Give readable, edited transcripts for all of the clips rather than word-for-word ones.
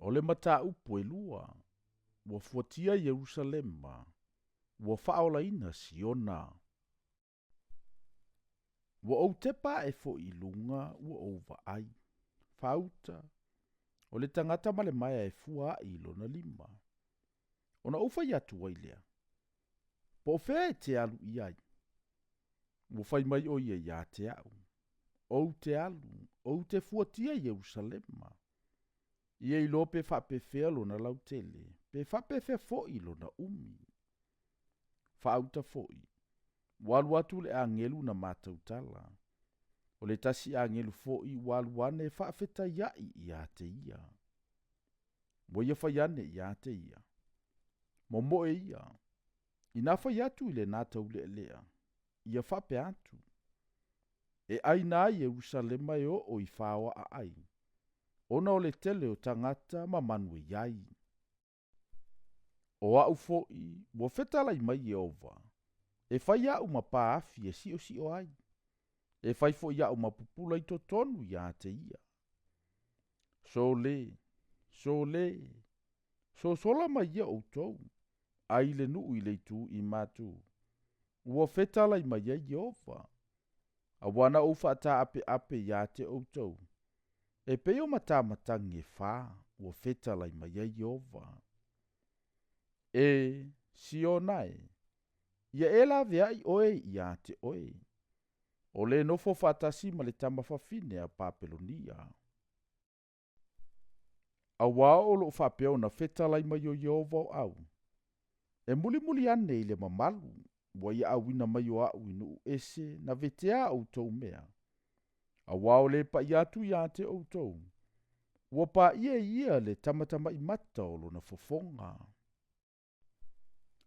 O le mata upo e lua, ua fuatia Yerusalema, ua whaolaina Siona. Ua ou tepa e fo i lunga ua ou vaai. Fauta, o le tangata male mai e fua i lona lima. Ona ufa i atu wailea. Po o fea e te alu iai. Ua fai mai o ia ia te au. Ou te alu, ou te fuatia Yerusalema. Ia i lo pe whape fea lona lautele. Pe whape fea fo i lona umi. Fauta fo i. Walu atu le angelu na matautala. O le tasi angelu fo i walu ane whaafeta iai i a te ia. Mo ia whaiane i a te ia. Mo e ia. Ina whai atu i le nata ule lea. Ia whape atu. E aina ai Jerusalema e o i whawa a ai. Ona o le tele o tangata ma manue iai. O au fo i, mo fetalai mai Jehova. E whai au ma paafi e si o ai. E whai fo i au ma pupula i to tonu i a te ia. So le, so sola mai ia o tou. Ai le nuu i le tu i matu. Ua fetalai mai ia Jehova. A wana o whata ape i a te o tou. E peo mata matangi e wha, ua fetalai mai ia Jehova. E Sionai. Ia e la vea i oe i a te oe. O le nofo fatasi ma le tama fafine a Papelonia. A wao lo whapeo na fetalai mai o Jehova o au. E muli ane i le mamalu, wa ia awina mai o au inu ese na vetea au tou mea. A wao le pa i atu i a te au tou. Ua pa ia le tamatama i mata o lo na fofonga.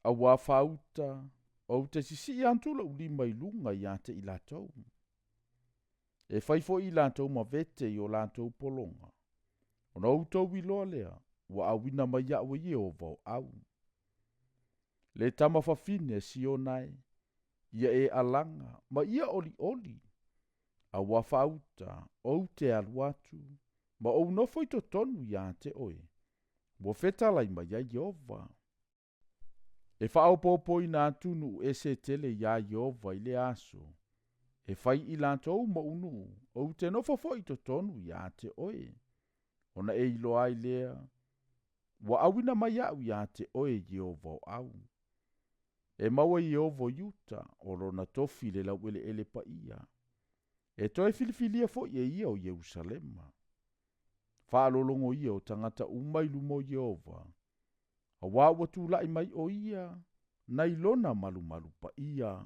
A wā whauta, o te sisi i antula ulima i lunga i ate i latou. E whaifo i latou ma vete i o latou polonga. O na outou i loa lea, wa awina mai au i o vau au. Le tama fafine Sionai, ia e alanga, ma ia oli. A wa whauta, o te aluatu, ma o nofo i to tonu i ate oe. Wa fetalai mai ia Jehova. E whao popo i nā tunu e se tele ia Jehova i le aso. E whai i lantou ma unu, o te nofo fo i to tonu i ate oe. Ona e ilo ai lea, wa awina mai au i ate oe Jehova o au. E maua i Jehova yuta, o rona tofi le lau ele pa ia. E toi filifilia fo ia o Jerusalema. Whaalolongo ia o tangata umailu mo Jehova. A wawa tu lai mai o ia, na ilona malu pa ia.